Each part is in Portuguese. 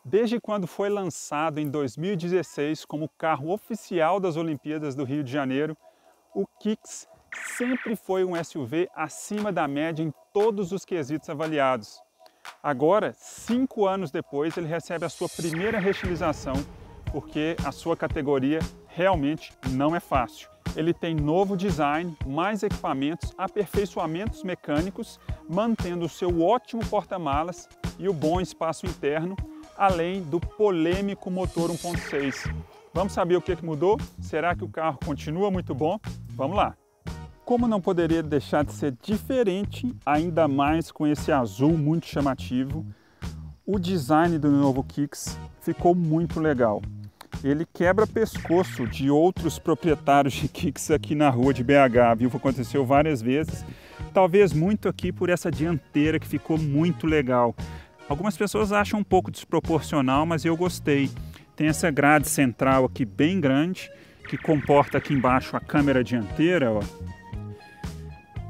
Desde quando foi lançado em 2016 como carro oficial das Olimpíadas do Rio de Janeiro, o Kicks sempre foi um SUV acima da média em todos os quesitos avaliados. Agora, 5 anos depois, ele recebe a sua primeira reestilização, porque a sua categoria realmente não é fácil. Ele tem novo design, mais equipamentos, aperfeiçoamentos mecânicos, mantendo o seu ótimo porta-malas e o bom espaço interno, além do polêmico motor 1.6. Vamos saber o que mudou? Será que o carro continua muito bom? Vamos lá! Como não poderia deixar de ser diferente, ainda mais com esse azul muito chamativo, o design do novo Kicks ficou muito legal. Ele quebra pescoço de outros proprietários de Kicks aqui na rua de BH, viu? Aconteceu várias vezes, talvez muito aqui por essa dianteira que ficou muito legal. Algumas pessoas acham um pouco desproporcional, mas eu gostei. Tem essa grade central aqui bem grande, que comporta aqui embaixo a câmera dianteira, ó.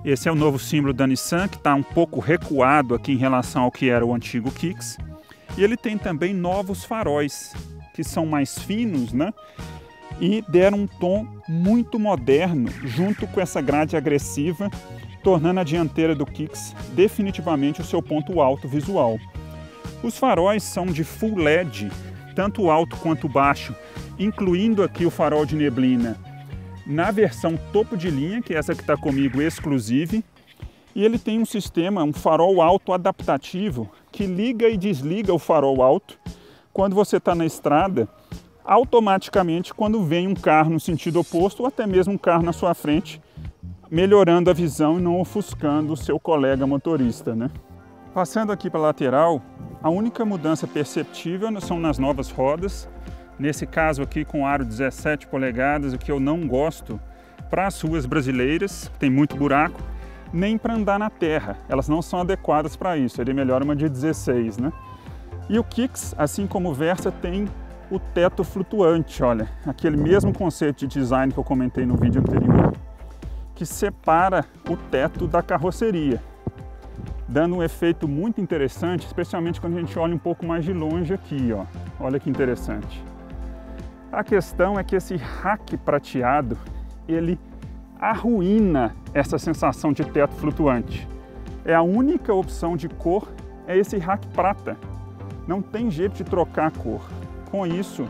Esse é o novo símbolo da Nissan, que está um pouco recuado aqui em relação ao que era o antigo Kicks. E ele tem também novos faróis, que são mais finos, né? E deram um tom muito moderno, junto com essa grade agressiva, tornando a dianteira do Kicks definitivamente o seu ponto alto visual. Os faróis são de full LED, tanto alto quanto baixo, incluindo aqui o farol de neblina na versão topo de linha, que é essa que está comigo, exclusive. E ele tem um sistema, um farol alto adaptativo, que liga e desliga o farol alto quando você está na estrada, automaticamente quando vem um carro no sentido oposto ou até mesmo um carro na sua frente, melhorando a visão e não ofuscando o seu colega motorista, né? Passando aqui para a lateral, a única mudança perceptível são nas novas rodas. Nesse caso aqui com aro 17 polegadas, o que eu não gosto para as ruas brasileiras, tem muito buraco, nem para andar na terra. Elas não são adequadas para isso, ele melhora uma de 16, né? E o Kicks, assim como o Versa, tem o teto flutuante, olha, aquele mesmo conceito de design que eu comentei no vídeo anterior, que separa o teto da carroceria, dando um efeito muito interessante, especialmente quando a gente olha um pouco mais de longe aqui, ó. Olha que interessante. A questão é que esse rack prateado, ele arruína essa sensação de teto flutuante. É a única opção de cor, é esse rack prata. Não tem jeito de trocar a cor. Com isso,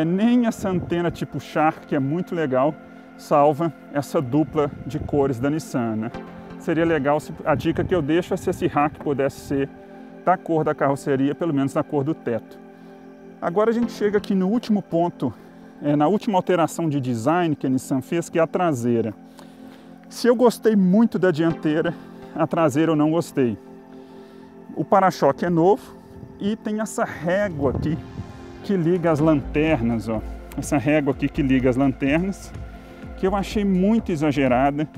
nem essa antena tipo Shark, que é muito legal, salva essa dupla de cores da Nissan, né? Seria legal, a dica que eu deixo é se esse rack pudesse ser da cor da carroceria, pelo menos na cor do teto. Agora a gente chega aqui no último ponto, na última alteração de design que a Nissan fez, que é a traseira. Se eu gostei muito da dianteira, a traseira eu não gostei. O para-choque é novo e tem essa régua aqui que liga as lanternas, ó. Essa régua aqui que liga as lanternas, que eu achei muito exagerada.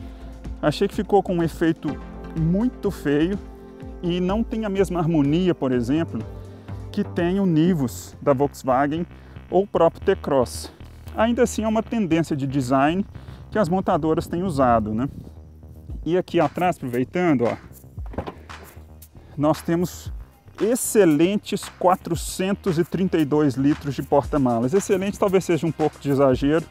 Achei que ficou com um efeito muito feio e não tem a mesma harmonia, por exemplo, que tem o Nivus da Volkswagen ou o próprio T-Cross. Ainda assim é uma tendência de design que as montadoras têm usado, né? E aqui atrás, aproveitando, ó, nós temos excelentes 432 litros de porta-malas. Excelente talvez seja um pouco de exagero,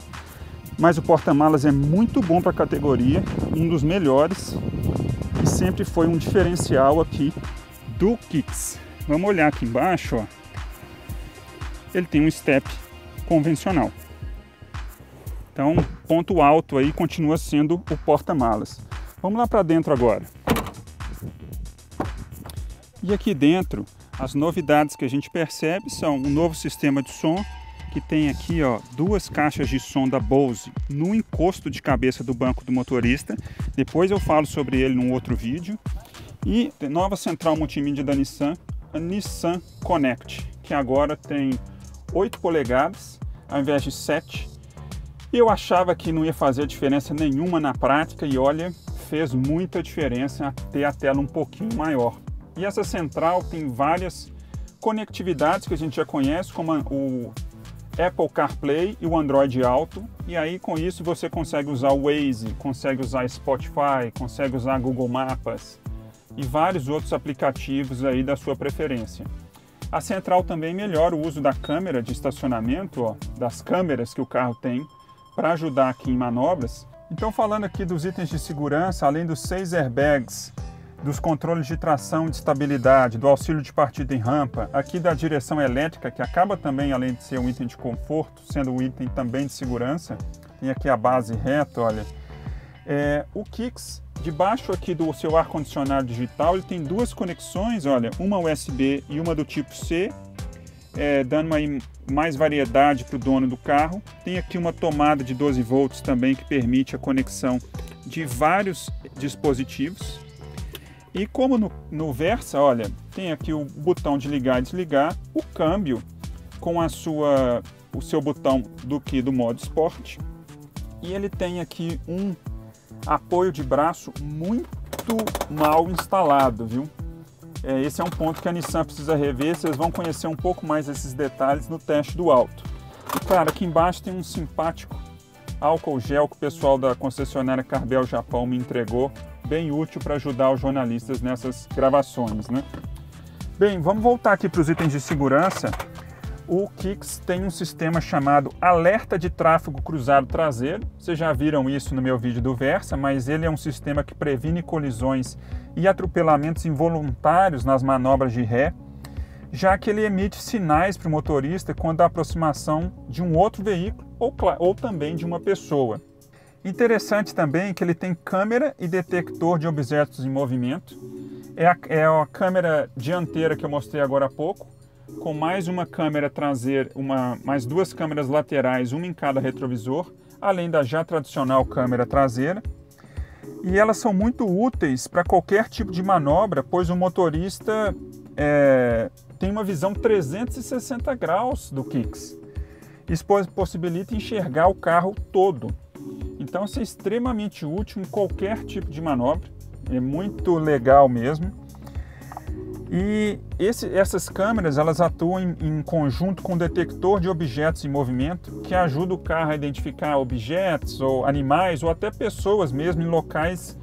mas o porta-malas é muito bom para a categoria, um dos melhores e sempre foi um diferencial aqui do Kicks. Vamos olhar aqui embaixo, ó. Ele tem um step convencional. Então, ponto alto aí continua sendo o porta-malas. Vamos lá para dentro agora. E aqui dentro, as novidades que a gente percebe são um novo sistema de som, que tem aqui, ó, 2 caixas de som da Bose no encosto de cabeça do banco do motorista. Depois eu falo sobre ele num outro vídeo. E nova central multimídia da Nissan, a Nissan Connect, que agora tem 8 polegadas ao invés de 7. E eu achava que não ia fazer diferença nenhuma na prática e olha, fez muita diferença ter a tela um pouquinho maior. E essa central tem várias conectividades que a gente já conhece, como o Apple CarPlay e o Android Auto. E aí com isso você consegue usar o Waze, consegue usar Spotify, consegue usar Google Maps e vários outros aplicativos aí da sua preferência. A central também melhora o uso da câmera de estacionamento, ó, das câmeras que o carro tem, para ajudar aqui em manobras. Então, falando aqui dos itens de segurança, além dos 6 airbags, dos controles de tração e de estabilidade, do auxílio de partida em rampa, aqui da direção elétrica, que acaba também, além de ser um item de conforto, sendo um item também de segurança, tem aqui a base reta, olha. O Kicks, debaixo aqui do seu ar-condicionado digital, ele tem 2 conexões, olha, uma USB e uma do tipo C, dando aí mais variedade para o dono do carro. Tem aqui uma tomada de 12 volts também que permite a conexão de vários dispositivos. E como no Versa, olha, tem aqui o botão de ligar e desligar, o câmbio com o seu botão do modo Sport. E ele tem aqui um apoio de braço muito mal instalado, viu? Esse é um ponto que a Nissan precisa rever. Vocês vão conhecer um pouco mais esses detalhes no teste do auto. E claro, aqui embaixo tem um simpático álcool gel que o pessoal da concessionária Carbel Japão me entregou, bem útil para ajudar os jornalistas nessas gravações, né? Bem, vamos voltar aqui para os itens de segurança. O Kicks tem um sistema chamado alerta de tráfego cruzado traseiro. Vocês já viram isso no meu vídeo do Versa, mas ele é um sistema que previne colisões e atropelamentos involuntários nas manobras de ré, já que ele emite sinais para o motorista quando há aproximação de um outro veículo ou também de uma pessoa. Interessante também que ele tem câmera e detector de objetos em movimento. É a câmera dianteira que eu mostrei agora há pouco, com mais uma câmera traseira, mais 2 câmeras laterais, uma em cada retrovisor, além da já tradicional câmera traseira. E elas são muito úteis para qualquer tipo de manobra, pois o motorista tem uma visão 360 graus do Kicks. Isso possibilita enxergar o carro todo. Então isso é extremamente útil em qualquer tipo de manobra, é muito legal mesmo. E essas câmeras elas atuam em conjunto com o detector de objetos em movimento, que ajuda o carro a identificar objetos ou animais ou até pessoas mesmo em locais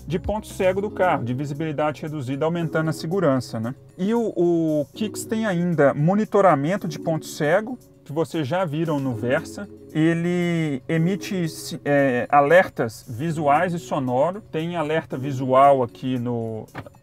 de ponto cego do carro, de visibilidade reduzida, aumentando a segurança, né? E o Kicks tem ainda monitoramento de ponto cego, que vocês já viram no Versa. Ele emite alertas visuais e sonoros. Tem alerta visual aqui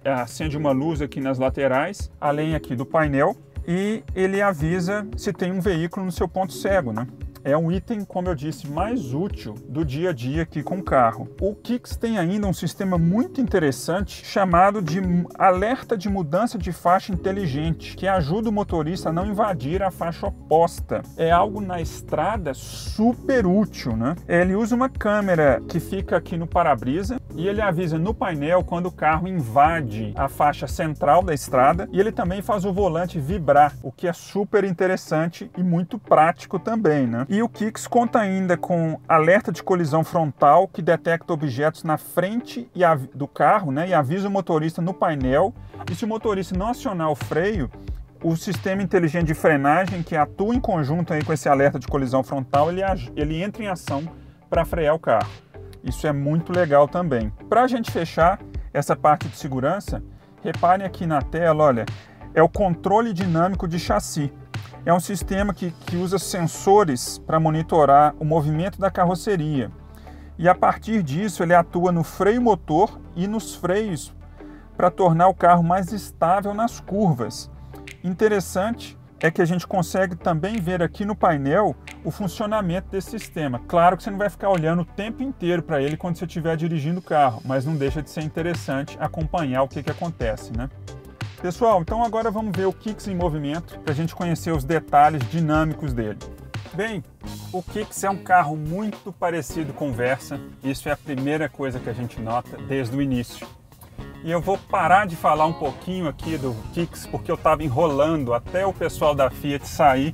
acende uma luz aqui nas laterais, além aqui do painel. E ele avisa se tem um veículo no seu ponto cego, né? É um item, como eu disse, mais útil do dia a dia aqui com o carro. O Kicks tem ainda um sistema muito interessante chamado de alerta de mudança de faixa inteligente, que ajuda o motorista a não invadir a faixa oposta. É algo na estrada super útil, né? Ele usa uma câmera que fica aqui no para-brisa e ele avisa no painel quando o carro invade a faixa central da estrada, e ele também faz o volante vibrar, o que é super interessante e muito prático também, né? E o Kicks conta ainda com alerta de colisão frontal, que detecta objetos na frente do carro, né, e avisa o motorista no painel. E se o motorista não acionar o freio, o sistema inteligente de frenagem, que atua em conjunto aí com esse alerta de colisão frontal, ele entra em ação para frear o carro. Isso é muito legal também. Para a gente fechar essa parte de segurança, reparem aqui na tela, olha, é o controle dinâmico de chassi. É um sistema que usa sensores para monitorar o movimento da carroceria. E a partir disso ele atua no freio motor e nos freios para tornar o carro mais estável nas curvas. Interessante é que a gente consegue também ver aqui no painel o funcionamento desse sistema. Claro que você não vai ficar olhando o tempo inteiro para ele quando você estiver dirigindo o carro, mas não deixa de ser interessante acompanhar o que acontece, né? Pessoal, então agora vamos ver o Kicks em movimento, para a gente conhecer os detalhes dinâmicos dele. Bem, o Kicks é um carro muito parecido com o Versa, isso é a primeira coisa que a gente nota desde o início. E eu vou parar de falar um pouquinho aqui do Kicks, porque eu estava enrolando até o pessoal da Fiat sair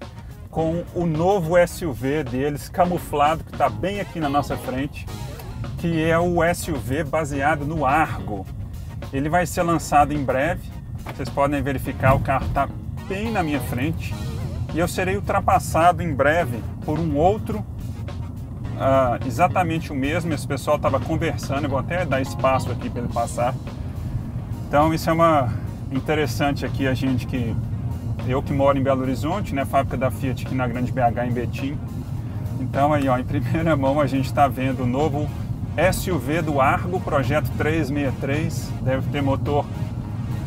com o novo SUV deles, camuflado, que está bem aqui na nossa frente, que é o SUV baseado no Argo. Ele vai ser lançado em breve. Vocês podem verificar, o carro está bem na minha frente e eu serei ultrapassado em breve por um outro, exatamente o mesmo. Esse pessoal estava conversando, eu vou até dar espaço aqui para ele passar. Então isso é interessante aqui, a gente que Eu que moro em Belo Horizonte, né, fábrica da Fiat aqui na Grande BH, em Betim. Então aí, ó, em primeira mão a gente está vendo o novo SUV do Argo, projeto 363, deve ter motor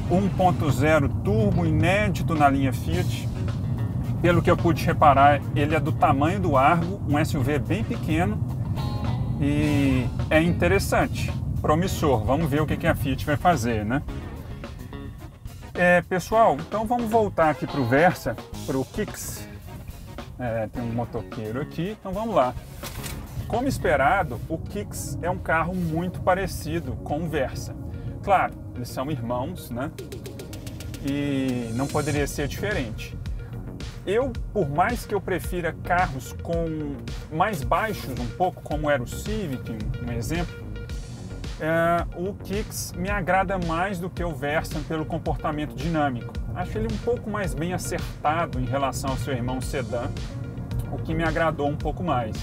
1.0 turbo, inédito na linha Fiat. Pelo que eu pude reparar, ele é do tamanho do Argo, um SUV bem pequeno e é interessante, promissor. Vamos ver o que a Fiat vai fazer, né? Pessoal, então vamos voltar aqui para o Versa, para o Kicks. Tem um motoqueiro aqui, então vamos lá. Como esperado, o Kicks é um carro muito parecido com o Versa. Claro, eles são irmãos, né? E não poderia ser diferente. Por mais que eu prefira carros com mais baixos um pouco, como era o Civic, um exemplo, o Kicks me agrada mais do que o Versa pelo comportamento dinâmico. Acho ele um pouco mais bem acertado em relação ao seu irmão sedã, o que me agradou um pouco mais.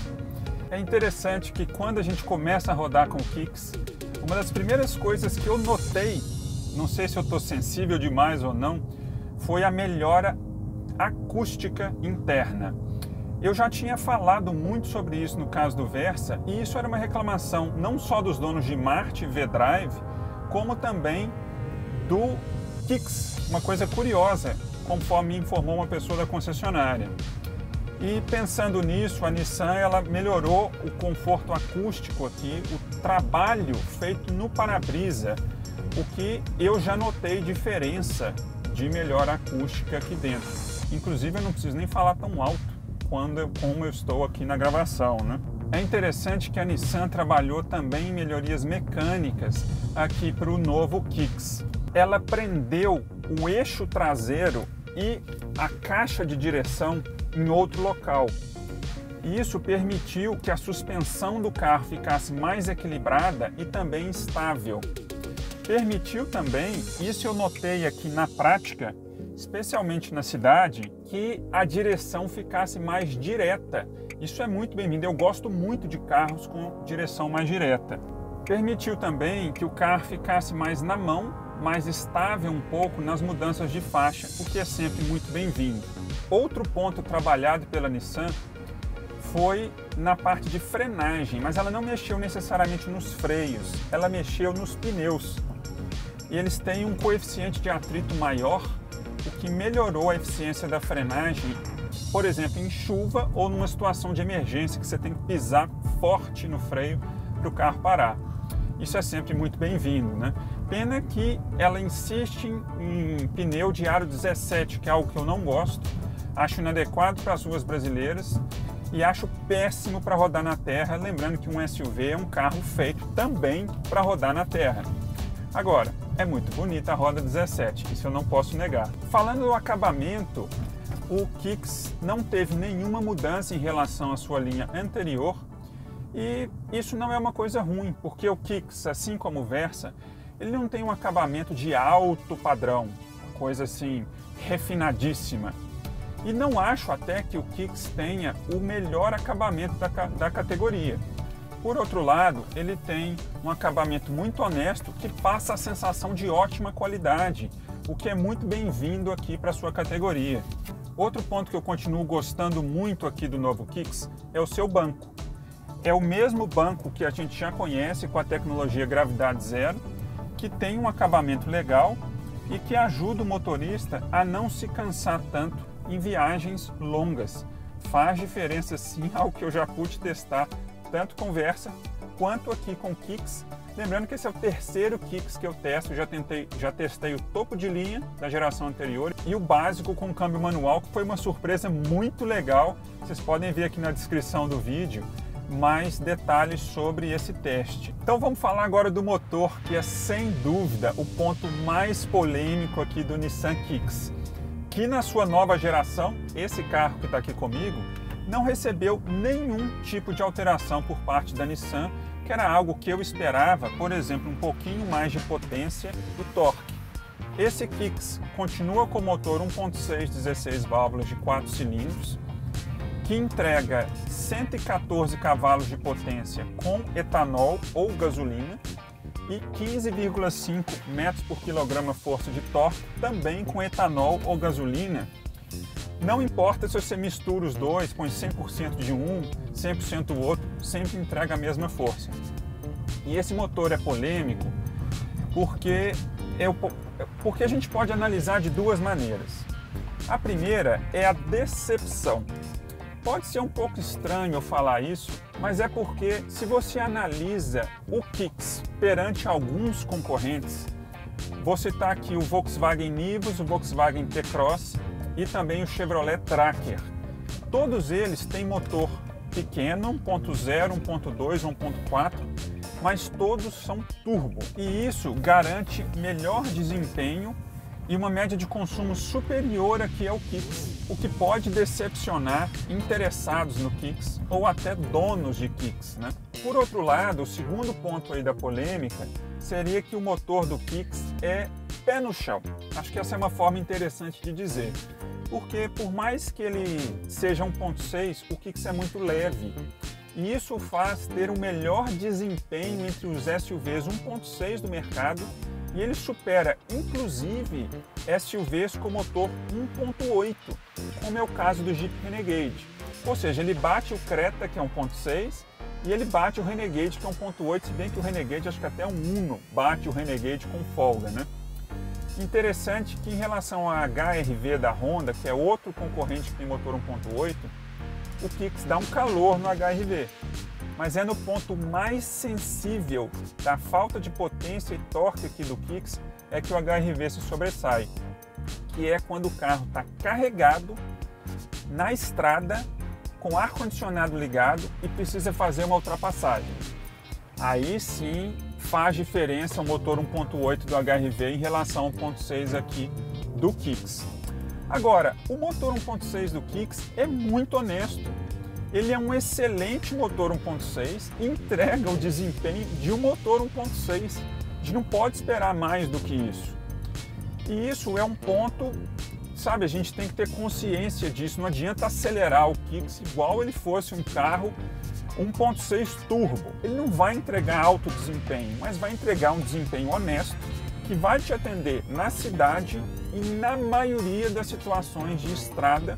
É interessante que quando a gente começa a rodar com o Kicks, uma das primeiras coisas que eu notei, não sei se eu estou sensível demais ou não, foi a melhora acústica interna. Eu já tinha falado muito sobre isso no caso do Versa, e isso era uma reclamação não só dos donos de Marte V-Drive, como também do Kicks. Uma coisa curiosa, conforme me informou uma pessoa da concessionária. E pensando nisso, a Nissan ela melhorou o conforto acústico aqui, o trabalho feito no para-brisa, o que eu já notei diferença de melhora acústica aqui dentro. Inclusive eu não preciso nem falar tão alto como eu estou aqui na gravação, né? É interessante que a Nissan trabalhou também em melhorias mecânicas aqui para o novo Kicks. Ela prendeu o eixo traseiro e a caixa de direção em outro local. E isso permitiu que a suspensão do carro ficasse mais equilibrada e também estável. Permitiu também, isso eu notei aqui na prática, especialmente na cidade, que a direção ficasse mais direta. Isso é muito bem-vindo, eu gosto muito de carros com direção mais direta. Permitiu também que o carro ficasse mais na mão, mais estável um pouco nas mudanças de faixa, o que é sempre muito bem-vindo. Outro ponto trabalhado pela Nissan foi na parte de frenagem, mas ela não mexeu necessariamente nos freios, ela mexeu nos pneus. E eles têm um coeficiente de atrito maior, o que melhorou a eficiência da frenagem, por exemplo, em chuva ou numa situação de emergência que você tem que pisar forte no freio para o carro parar. Isso é sempre muito bem-vindo, né? Pena que ela insiste em pneu de aro 17, que é algo que eu não gosto, acho inadequado para as ruas brasileiras e acho péssimo para rodar na terra, lembrando que um SUV é um carro feito também para rodar na terra. Agora, é muito bonita a roda 17, isso eu não posso negar. Falando do acabamento, o Kicks não teve nenhuma mudança em relação à sua linha anterior e isso não é uma coisa ruim, porque o Kicks, assim como o Versa, ele não tem um acabamento de alto padrão, coisa assim refinadíssima. E não acho até que o Kicks tenha o melhor acabamento da categoria. Por outro lado, ele tem um acabamento muito honesto que passa a sensação de ótima qualidade, o que é muito bem-vindo aqui para a sua categoria. Outro ponto que eu continuo gostando muito aqui do novo Kicks é o seu banco. É o mesmo banco que a gente já conhece com a tecnologia Gravidade Zero, que tem um acabamento legal e que ajuda o motorista a não se cansar tanto em viagens longas. Faz diferença sim, algo que eu já pude testar tanto com Versa quanto aqui com Kicks. Lembrando que esse é o terceiro Kicks que eu testo, já testei o topo de linha da geração anterior e o básico com câmbio manual, que foi uma surpresa muito legal. Vocês podem ver aqui na descrição do vídeo mais detalhes sobre esse teste. Então vamos falar agora do motor, que é sem dúvida o ponto mais polêmico aqui do Nissan Kicks, que na sua nova geração, esse carro que está aqui comigo, não recebeu nenhum tipo de alteração por parte da Nissan, que era algo que eu esperava, por exemplo, um pouquinho mais de potência e torque. Esse Kicks continua com motor 1.6 16 válvulas de 4 cilindros, que entrega 114 cavalos de potência com etanol ou gasolina e 15,5 metros por quilograma força de torque, também com etanol ou gasolina, Não importa se você mistura os dois, põe 100% de um, 100% do outro, sempre entrega a mesma força. E esse motor é polêmico porque a gente pode analisar de duas maneiras. A primeira é a decepção. Pode ser um pouco estranho eu falar isso, mas é porque se você analisa o Kicks perante alguns concorrentes, vou citar aqui o Volkswagen Nivus, o Volkswagen T-Cross e também o Chevrolet Tracker. Todos eles têm motor pequeno, 1.0, 1.2, 1.4, mas todos são turbo. E isso garante melhor desempenho e uma média de consumo superior aqui ao Kicks, o que pode decepcionar interessados no Kicks ou até donos de Kicks, né? Por outro lado, o segundo ponto aí da polêmica seria que o motor do Kicks é pé no chão. Acho que essa é uma forma interessante de dizer, porque por mais que ele seja 1.6, o Kicks é muito leve. E isso faz ter o melhor desempenho entre os SUVs 1.6 do mercado e ele supera inclusive SUVs com motor 1.8, como é o caso do Jeep Renegade. Ou seja, ele bate o Creta, que é 1.6, e ele bate o Renegade, que é 1.8, se bem que o Renegade, acho que até o Uno bate o Renegade com folga, né? Interessante que em relação à HR-V da Honda, que é outro concorrente que tem motor 1.8, o Kicks dá um calor no HR-V, mas é no ponto mais sensível da falta de potência e torque aqui do Kicks é que o HR-V se sobressai, que é quando o carro está carregado na estrada com ar-condicionado ligado e precisa fazer uma ultrapassagem. Aí sim faz diferença o motor 1.8 do HR-V em relação ao 1.6 aqui do Kicks. Agora, o motor 1.6 do Kicks é muito honesto. Ele é um excelente motor 1.6 e entrega o desempenho de um motor 1.6. A gente não pode esperar mais do que isso. E isso é um ponto, sabe, a gente tem que ter consciência disso. Não adianta acelerar o Kicks igual ele fosse um carro 1.6 turbo. Ele não vai entregar alto desempenho, mas vai entregar um desempenho honesto que vai te atender na cidade e na maioria das situações de estrada,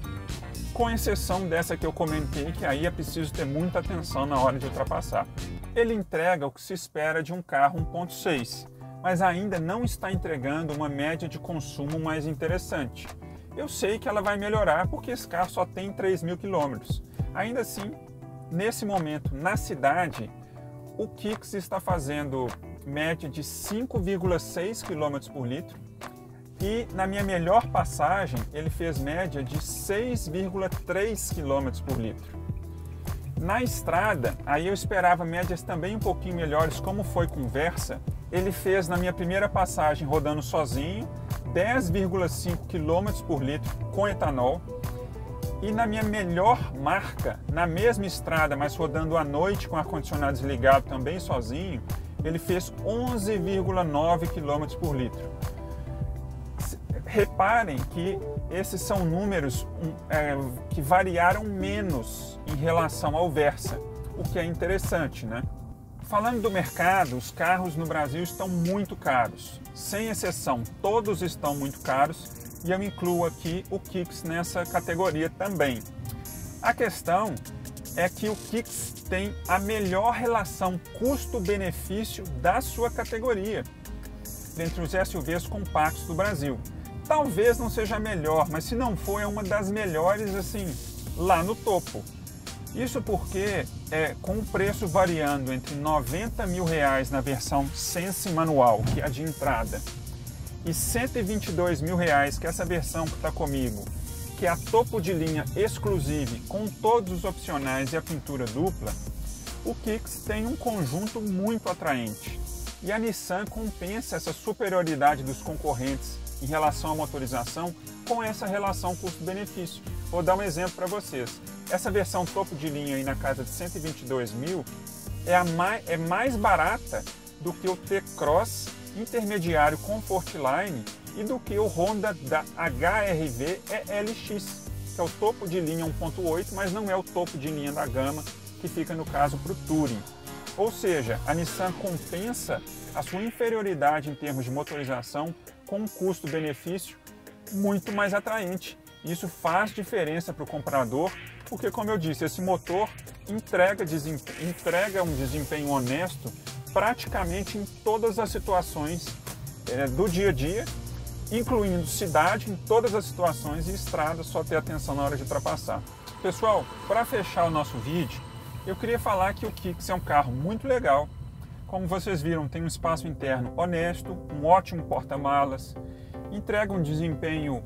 com exceção dessa que eu comentei, que aí é preciso ter muita atenção na hora de ultrapassar. Ele entrega o que se espera de um carro 1.6, mas ainda não está entregando uma média de consumo mais interessante. Eu sei que ela vai melhorar porque esse carro só tem 3.000 km. Ainda assim, nesse momento, na cidade, o Kicks está fazendo média de 5,6 km por litro e na minha melhor passagem ele fez média de 6,3 km por litro. Na estrada, aí eu esperava médias também um pouquinho melhores, como foi com Versa. Ele fez na minha primeira passagem rodando sozinho 10,5 km por litro com etanol. E na minha melhor marca, na mesma estrada, mas rodando à noite com ar-condicionado desligado também sozinho, ele fez 11,9 km por litro. Reparem que esses são números que variaram menos em relação ao Versa, o que é interessante, né? Falando do mercado, os carros no Brasil estão muito caros. Sem exceção, todos estão muito caros e eu incluo aqui o Kicks nessa categoria também. A questão é que o Kicks tem a melhor relação custo-benefício da sua categoria entre os SUVs compactos do Brasil. Talvez não seja a melhor, mas se não for, é uma das melhores assim, lá no topo. Isso porque, com o preço variando entre R$90 mil na versão Sense manual, que é a de entrada, e R$122 mil, que é essa versão que está comigo, que é a topo de linha exclusive, com todos os opcionais e a pintura dupla, o Kicks tem um conjunto muito atraente. E a Nissan compensa essa superioridade dos concorrentes em relação à motorização com essa relação custo-benefício. Vou dar um exemplo para vocês. Essa versão topo de linha aí na casa de 122 mil é mais barata do que o T-Cross intermediário Comfortline e do que o Honda da HR-V LX, que é o topo de linha 1.8, mas não é o topo de linha da gama, que fica no caso para o Touring. Ou seja, a Nissan compensa a sua inferioridade em termos de motorização com um custo-benefício muito mais atraente. Isso faz diferença para o comprador, porque, como eu disse, esse motor entrega um desempenho honesto praticamente em todas as situações do dia a dia, incluindo cidade, em todas as situações, e estrada, só ter atenção na hora de ultrapassar. Pessoal, para fechar o nosso vídeo, eu queria falar que o Kicks é um carro muito legal. Como vocês viram, tem um espaço interno honesto, um ótimo porta-malas, entrega um desempenho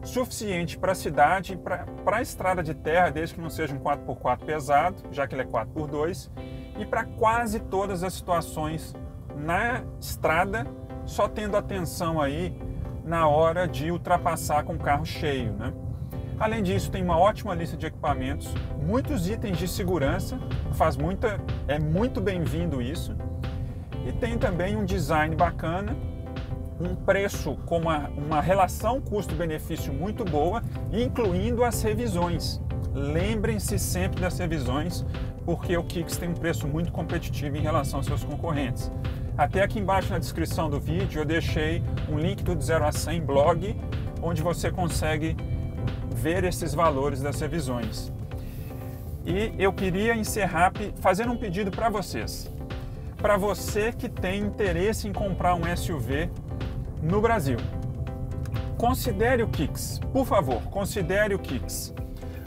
suficiente para a cidade e para a estrada de terra, desde que não seja um 4x4 pesado, já que ele é 4x2, e para quase todas as situações na estrada, só tendo atenção aí na hora de ultrapassar com o carro cheio, né? Além disso, tem uma ótima lista de equipamentos, muitos itens de segurança, é muito bem-vindo isso, e tem também um design bacana, um preço com uma relação custo-benefício muito boa, incluindo as revisões. Lembrem-se sempre das revisões, porque o Kicks tem um preço muito competitivo em relação aos seus concorrentes. Até aqui embaixo na descrição do vídeo eu deixei um link do 0 a 100 blog, onde você consegue ver esses valores das revisões. E eu queria encerrar fazendo um pedido para vocês. Para você que tem interesse em comprar um SUV no Brasil, considere o Kicks, por favor, considere o Kicks.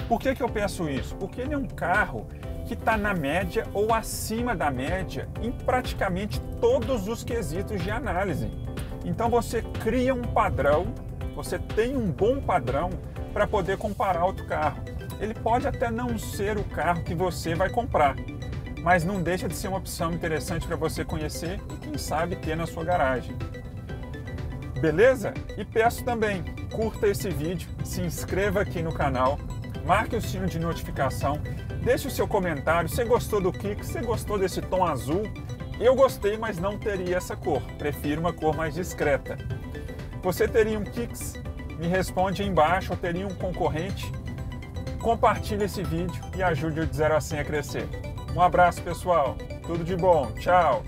Por que eu peço isso? Porque ele é um carro que está na média ou acima da média em praticamente todos os quesitos de análise. Então você cria um padrão, você tem um bom padrão para poder comparar outro carro. Ele pode até não ser o carro que você vai comprar, mas não deixa de ser uma opção interessante para você conhecer e quem sabe ter na sua garagem. Beleza? E peço também, curta esse vídeo, se inscreva aqui no canal, marque o sino de notificação, deixe o seu comentário, você gostou do Kicks, você gostou desse tom azul? Eu gostei, mas não teria essa cor, prefiro uma cor mais discreta. Você teria um Kicks? Me responde aí embaixo, ou teria um concorrente? Compartilhe esse vídeo e ajude o de 0 a 100 a crescer. Um abraço, pessoal, tudo de bom, tchau!